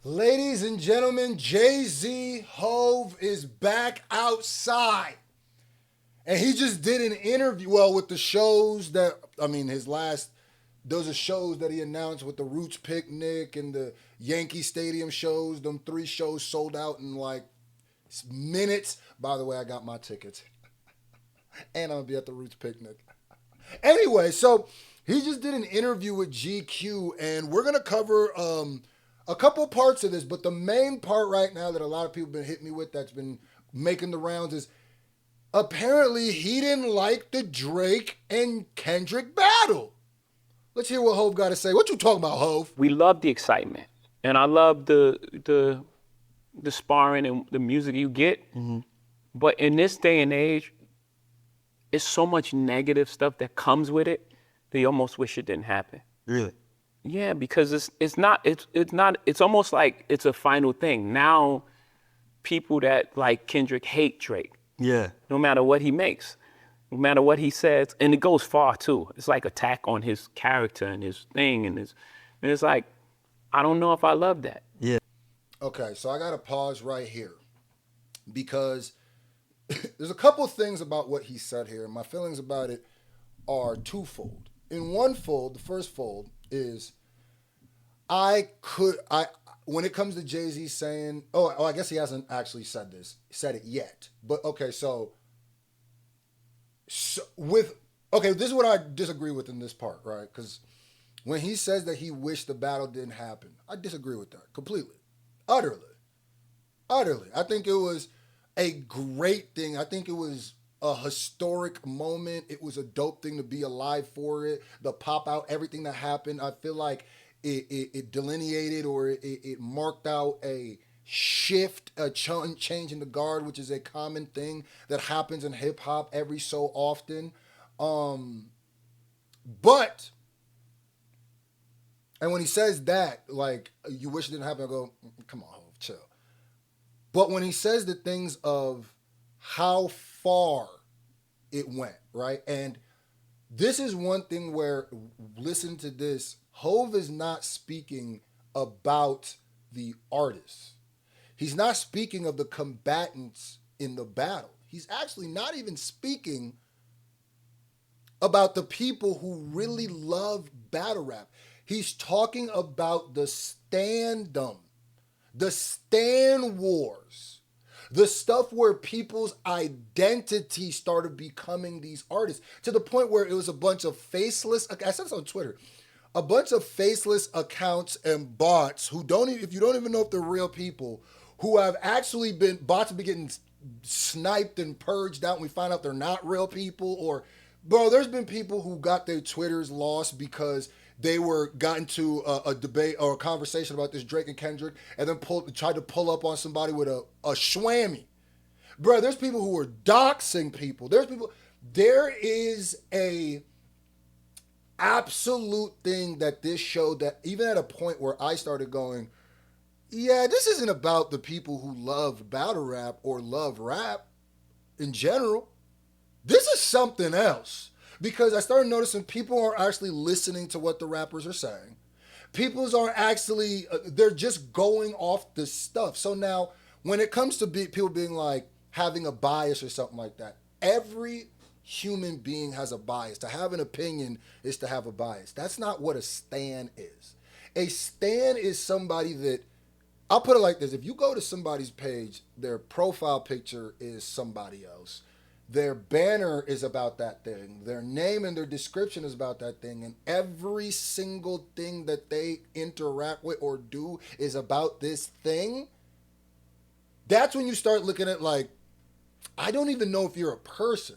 Ladies and gentlemen, JayZ Hove is back outside. And he just did an interview, well, with the shows that, those are shows that he announced with the Roots Picnic and the Yankee Stadium shows. Them 3 shows sold out in like minutes. By the way, I got my tickets. And I'm going to be at the Roots Picnic. Anyway, so he just did an interview with GQ, and we're going to cover a couple parts of this, but the main part right now that a lot of people have been hitting me with that's been making the rounds is apparently he didn't like the Drake and Kendrick battle. Let's hear what Hove got to say. What you talking about, Hove? We love the excitement, and I love the sparring and the music you get. But in this day and age, it's so much negative stuff that comes with it that you almost wish it didn't happen. Really? Yeah, because it's almost like it's a final thing. Now people that like Kendrick hate Drake. Yeah. No matter what he makes, no matter what he says, and it goes far too. It's like attack on his character and his thing and it's like, I don't know if I love that. Yeah. Okay, so I got to pause right here because there's a couple of things about what he said here, and my feelings about it are twofold. In one fold, the first fold is when it comes to JayZ saying, I guess he hasn't actually said it yet. But okay, so this is what I disagree with in this part, right? Because when he says that he wished the battle didn't happen, I disagree with that completely. Utterly. I think it was a great thing. I think it was a historic moment. It was a dope thing to be alive for it. The pop out, everything that happened. I feel like it delineated or it marked out a shift, a change in the guard, which is a common thing that happens in hip hop every so often. But, and when he says that, like, you wish it didn't happen, I go, come on, chill. But when he says the things of how far it went, right? And this is one thing where, listen to this, Hove is not speaking about the artists. He's not speaking of the combatants in the battle. He's actually not even speaking about the people who really love battle rap. He's talking about the standum, the stan wars, the stuff where people's identity started becoming these artists to the point where it was a bunch of faceless, I said this on Twitter, a bunch of faceless accounts and bots who if you don't even know if they're real people, who have actually been, bots have been getting sniped and purged out and we find out they're not real people. Or, bro, there's been people who got their Twitters lost because they got into a debate or a conversation about this Drake and Kendrick and then tried to pull up on somebody with a shwammy. Bro, there's people who are doxing people. There is a absolute thing that this showed that even at a point where I started going, yeah, this isn't about the people who love battle rap or love rap in general. This is something else. Because I started noticing people are actually listening to what the rappers are saying. People's are actually, they're just going off the stuff. So now, when it comes to people being like, having a bias or something like that, every human being has a bias. To have an opinion is to have a bias. That's not what a stan is. A stan is somebody that, I'll put it like this. If you go to somebody's page, their profile picture is somebody else. Their banner is about that thing. Their name and their description is about that thing. And every single thing that they interact with or do is about this thing. That's when you start looking at like, I don't even know if you're a person.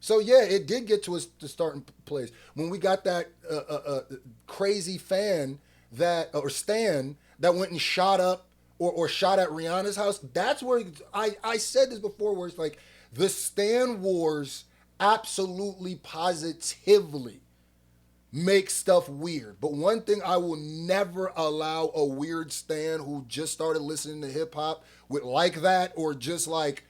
So yeah, it did get to the starting place. When we got that crazy fan or stan that went and shot up or shot at Rihanna's house. That's where I said this before where it's like, the stan wars absolutely positively make stuff weird. But one thing I will never allow a weird stan who just started listening to hip hop with like that or just like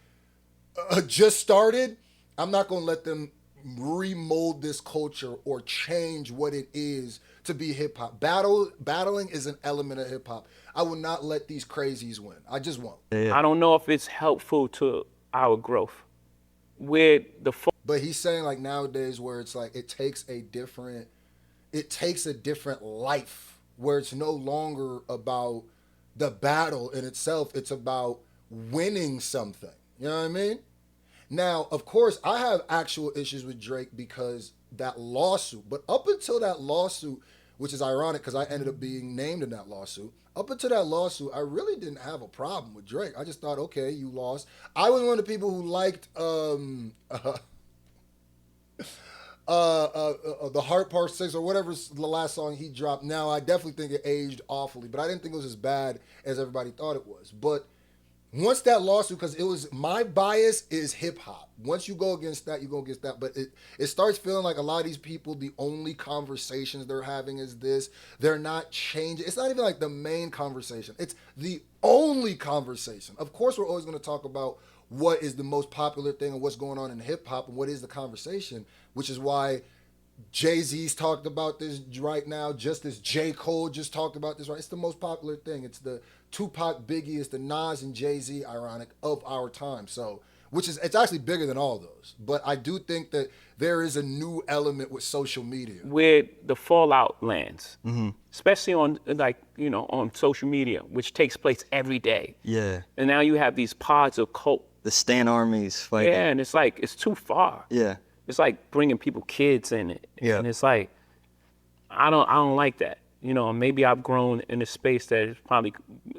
just started, I'm not going to let them remold this culture or change what it is to be hip hop. Battling is an element of hip hop. I will not let these crazies win. I just won't. I don't know if it's helpful to our growth. With the But he's saying like nowadays where it's like it takes a different life where it's no longer about the battle in itself. It's about winning something. You know what I mean? Now, of course, I have actual issues with Drake because that lawsuit. But up until that lawsuit, which is ironic because I ended up being named in that lawsuit. Up until that lawsuit, I really didn't have a problem with Drake. I just thought, okay, you lost. I was one of the people who liked the Heart Part 6 or whatever the last song he dropped. Now, I definitely think it aged awfully, but I didn't think it was as bad as everybody thought it was. But once that lawsuit, because it was, my bias is hip hop. Once you go against that, you go against that. But it starts feeling like a lot of these people, the only conversations they're having is this. They're not changing. It's not even like the main conversation. It's the only conversation. Of course, we're always going to talk about what is the most popular thing and what's going on in hip hop and what is the conversation, which is why JayZ's talked about this right now, just as J. Cole just talked about this, right? It's the most popular thing. It's the Tupac, Biggie, it's the Nas and JayZ, ironic, of our time. So, it's actually bigger than all those. But I do think that there is a new element with social media. With the fallout lands, especially on on social media, which takes place every day. Yeah. And now you have these pods of cult. The Stan armies fighting. Yeah, and it's like, it's too far. Yeah. It's like bringing kids in it. Yeah. And it's like, I don't like that. Maybe I've grown in a space that is probably,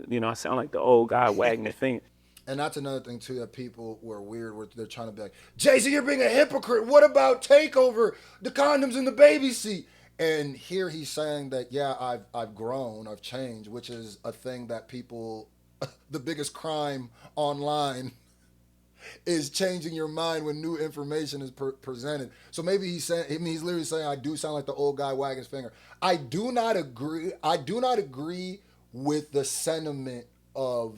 I sound like the old guy wagging the finger. And that's another thing, too, that people were weird where they're trying to be like, JayZ, you're being a hypocrite. What about Takeover, the condoms in the baby seat? And here he's saying that, yeah, I've grown, I've changed, which is a thing that people, the biggest crime online is changing your mind when new information is presented. So maybe he's literally saying, I do sound like the old guy wagging his finger. I do not agree with the sentiment of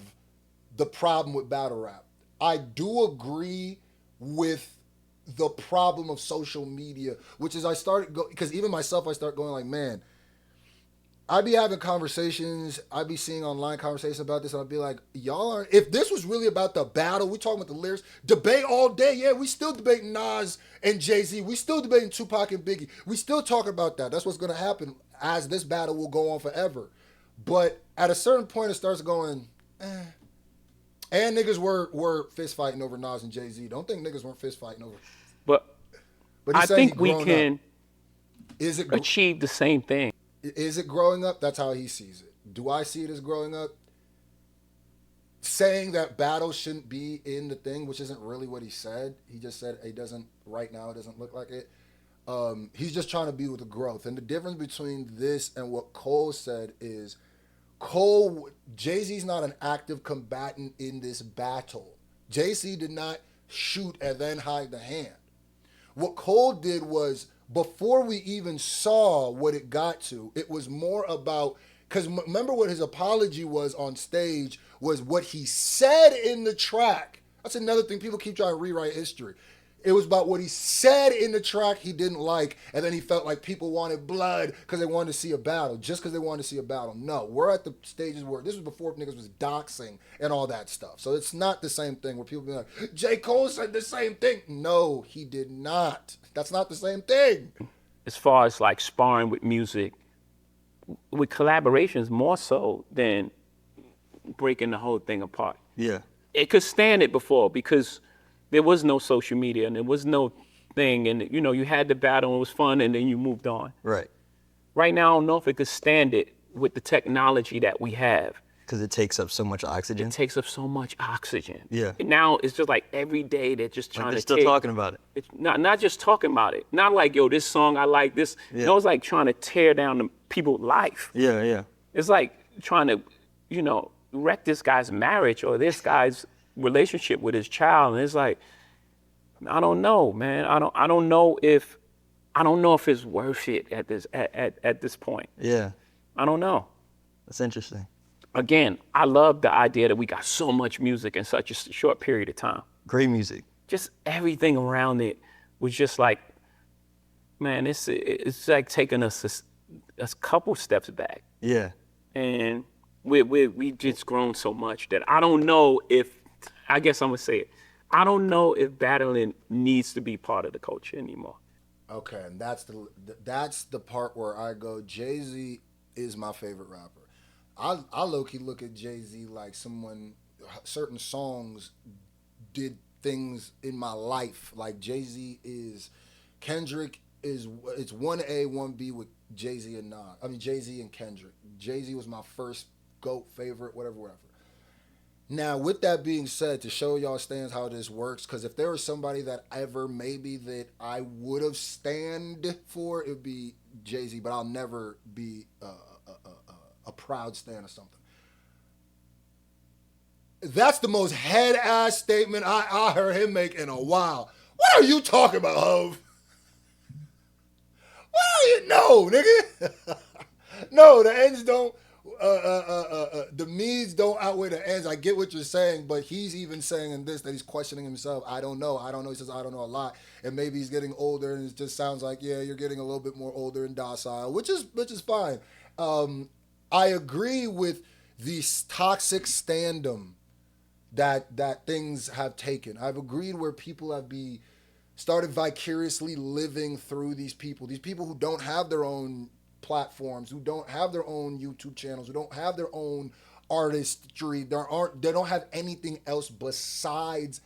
the problem with battle rap. I do agree with the problem of social media, which is because even myself, I start going like, man, I'd be having conversations, I'd be seeing online conversations about this, and I'd be like, y'all aren't, if this was really about the battle, we talking about the lyrics, debate all day, yeah, we still debating Nas and JayZ, we still debating Tupac and Biggie, we still talking about that. That's what's going to happen as this battle will go on forever. But at a certain point, it starts going, And niggas were fist fighting over Nas and JayZ. Don't think niggas weren't fist fighting over. But I think we can Is it achieve the same thing. Is it growing up? That's how he sees it. Do I see it as growing up? Saying that battle shouldn't be in the thing, which isn't really what he said. He just said it doesn't, right now it doesn't look like it. He's just trying to be with the growth. And the difference between this and what Cole said is JayZ's not an active combatant in this battle. JayZ did not shoot and then hide the hand. What Cole did was, before we even saw what it got to, it was more about, because remember what his apology was on stage was what he said in the track. That's another thing. People keep trying to rewrite history. It was about what he said in the track he didn't like, and then he felt like people wanted blood because they wanted to see a battle, just because they wanted to see a battle. No, we're at the stages where this was before niggas was doxing and all that stuff. So it's not the same thing where people be like, J. Cole said the same thing. No, he did not. That's not the same thing. As far as like sparring with music, with collaborations more so than breaking the whole thing apart. Yeah. It could stand it before because there was no social media and there was no thing, and you had the battle and it was fun and then you moved on. Right. Right now, I don't know if it could stand it with the technology that we have. Because it takes up so much oxygen. It takes up so much oxygen. Yeah. And now it's just like every day they're just trying they're to still talking about it. It's not just talking about it. Not like, yo, this song, I like this. Yeah. No, it's like trying to tear down the people's life. Yeah, yeah. It's like trying to, wreck this guy's marriage or this guy's relationship with his child. And it's like, I don't know, man. I don't know if it's worth it at this point. Yeah. I don't know. That's interesting. Again, I love the idea that we got so much music in such a short period of time. Great music. Just everything around it was just like, man, it's like taking us a couple steps back, Yeah. and we just grown so much that I don't know if, I guess I'm gonna say it, I don't know if battling needs to be part of the culture anymore. Okay, and that's the part where I go. JayZ is my favorite rapper. I low key look at JayZ like someone. Certain songs did things in my life. Like JayZ is, Kendrick is. It's 1A 1B with JayZ and Nas. I mean JayZ and Kendrick. JayZ was my first goat favorite. Whatever, whatever. Now, with that being said, to show y'all stands how this works, because if there was somebody that ever maybe that I would have stand for, it'd be JayZ, but I'll never be a proud stand or something. That's the most head ass statement I heard him make in a while. What are you talking about, Hove? What are you? No, nigga. No, the ends don't. The me's don't outweigh the ends. I get what you're saying, but he's even saying in this that he's questioning himself. I don't know. I don't know. He says I don't know a lot, and maybe he's getting older, and it just sounds like you're getting a little bit more older and docile, which is fine. I agree with the toxic standum that things have taken. I've agreed where people have started vicariously living through these people who don't have their own platforms, who don't have their own YouTube channels, who don't have their own artistry. They don't have anything else besides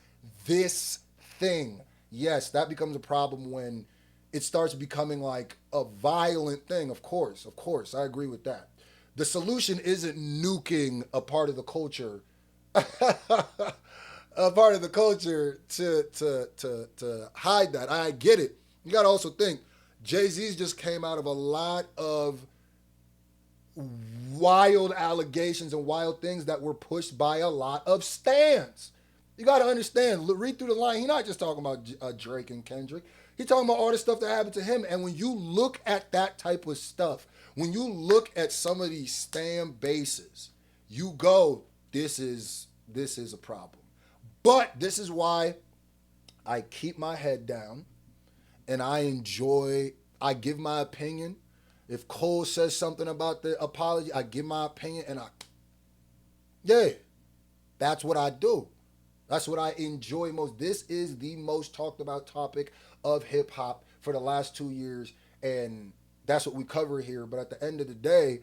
this thing. Yes, that becomes a problem when it starts becoming like a violent thing. Of course, I agree with that. The solution isn't nuking a part of the culture, a part of the culture to hide that. I get it. You got to also think JayZ's just came out of a lot of wild allegations and wild things that were pushed by a lot of stans. You got to understand, read through the line. He's not just talking about Drake and Kendrick. He's talking about all the stuff that happened to him. And when you look at that type of stuff, when you look at some of these stan bases, you go, this is a problem. But this is why I keep my head down. And I give my opinion. If Cole says something about the apology, I give my opinion and that's what I do. That's what I enjoy most. This is the most talked about topic of hip hop for the last 2 years. And that's what we cover here. But at the end of the day,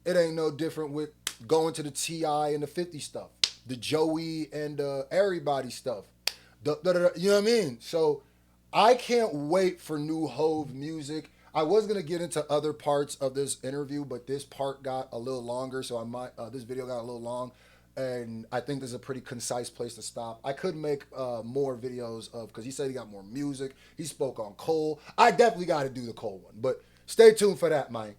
it ain't no different with going to the T.I. and the 50 stuff, the Joey and everybody stuff. You know what I mean? So I can't wait for new Hove music. I was gonna get into other parts of this interview, but this part got a little longer, so this video got a little long, and I think this is a pretty concise place to stop. I could make more videos because he said he got more music. He spoke on Cole. I definitely got to do the Cole one, but stay tuned for that, Mike.